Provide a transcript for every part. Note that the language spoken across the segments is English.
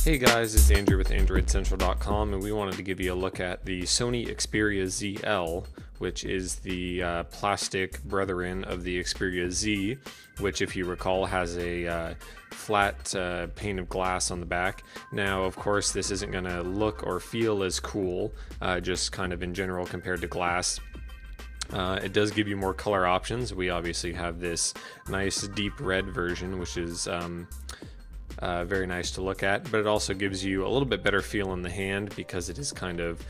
Hey guys, it's Andrew with AndroidCentral.com, and we wanted to give you a look at the Sony Xperia ZL, which is the plastic brethren of the Xperia Z, which, if you recall, has a flat pane of glass on the back. Now, of course, this isn't going to look or feel as cool, just kind of in general compared to glass. It does give you more color options. We obviously have this nice deep red version, which is very nice to look at, but it also gives you a little bit better feel in the hand because it is kind of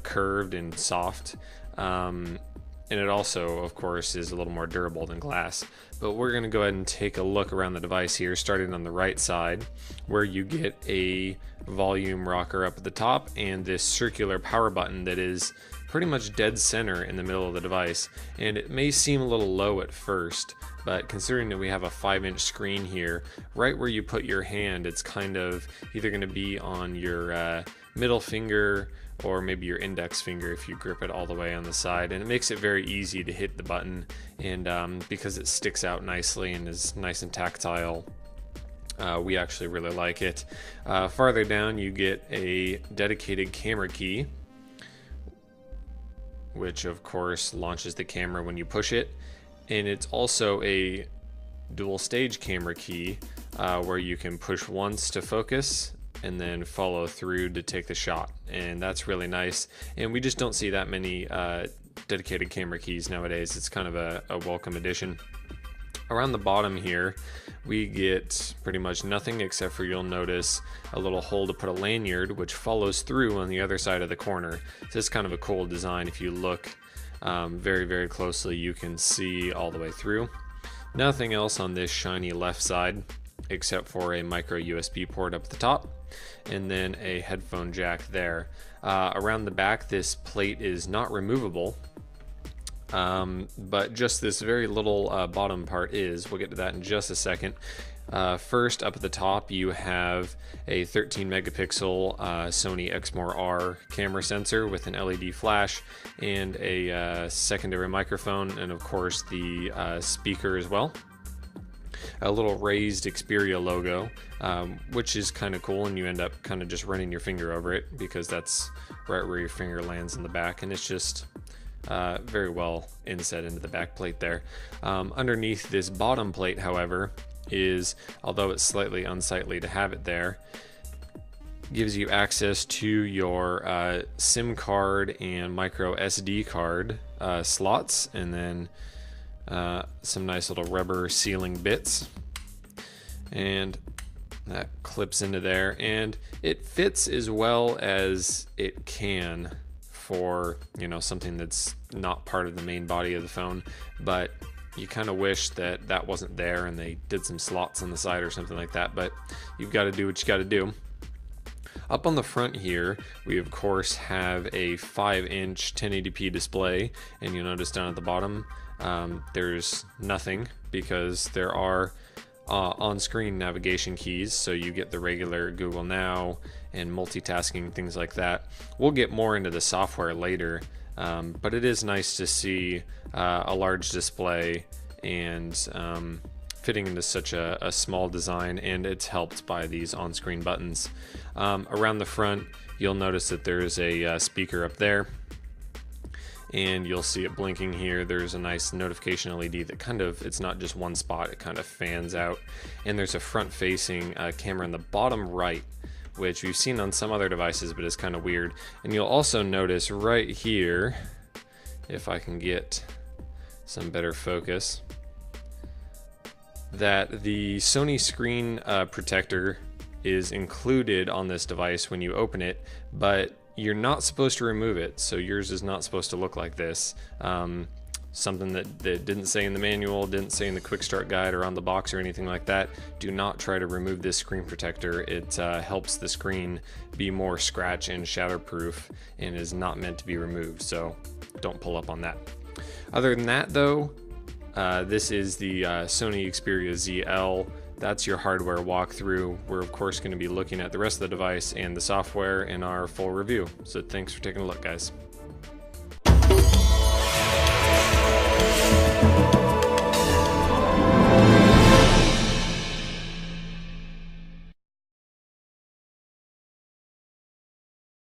curved and soft. And it also, of course, is a little more durable than glass. But we're going to go ahead and take a look around the device here, starting on the right side, where you get a volume rocker up at the top and this circular power button that is pretty much dead center in the middle of the device. And it may seem a little low at first, but considering that we have a 5-inch screen here, right where you put your hand, it's kind of either going to be on your middle finger or maybe your index finger if you grip it all the way on the side, and it makes it very easy to hit the button. And because it sticks out nicely and is nice and tactile, we actually really like it. Farther down you get a dedicated camera key, which of course launches the camera when you push it, and it's also a dual stage camera key where you can push once to focus and then follow through to take the shot, and that's really nice. And we just don't see that many dedicated camera keys nowadays. It's kind of a welcome addition. Around the bottom here we get pretty much nothing, except for you'll notice a little hole to put a lanyard which follows through on the other side of the corner. So it's kind of a cool design. If you look very closely, you can see all the way through. Nothing else on this shiny left side except for a micro USB port up at the top, and then a headphone jack there. Around the back, this plate is not removable, but just this very little bottom part is. We'll get to that in just a second. First, up at the top, you have a 13 megapixel Sony Exmor-R camera sensor with an LED flash and a secondary microphone, and of course the speaker as well. A little raised Xperia logo, which is kind of cool, and you end up kind of just running your finger over it because that's right where your finger lands in the back, and it's just very well inset into the back plate there. Underneath this bottom plate, however, is, although it's slightly unsightly to have it there, gives you access to your SIM card and micro SD card slots, and then some nice little rubber sealing bits, and that clips into there, and it fits as well as it can for, you know, something that's not part of the main body of the phone. But you kind of wish that that wasn't there and they did some slots on the side or something like that, but you've got to do what you got to do. Up on the front here, we of course have a 5-inch 1080p display, and you'll notice down at the bottom there's nothing because there are on-screen navigation keys, so you get the regular Google Now and multitasking, things like that. We'll get more into the software later, but it is nice to see a large display and fitting into such a small design, and it's helped by these on-screen buttons. Around the front, you'll notice that there's a speaker up there, and you'll see it blinking here. There's a nice notification LED that kind of, it's not just one spot, it kind of fans out. And there's a front-facing camera in the bottom right, which we've seen on some other devices, but it's kind of weird. And you'll also notice right here, if I can get some better focus, that the Sony screen protector is included on this device when you open it, but you're not supposed to remove it, so yours is not supposed to look like this. Something that didn't say in the manual, didn't say in the quick start guide or on the box or anything like that. Do not try to remove this screen protector. It helps the screen be more scratch and shatterproof and is not meant to be removed, so don't pull up on that. Other than that though, this is the Sony Xperia ZL. That's your hardware walkthrough. We're of course going to be looking at the rest of the device and the software in our full review. So thanks for taking a look, guys.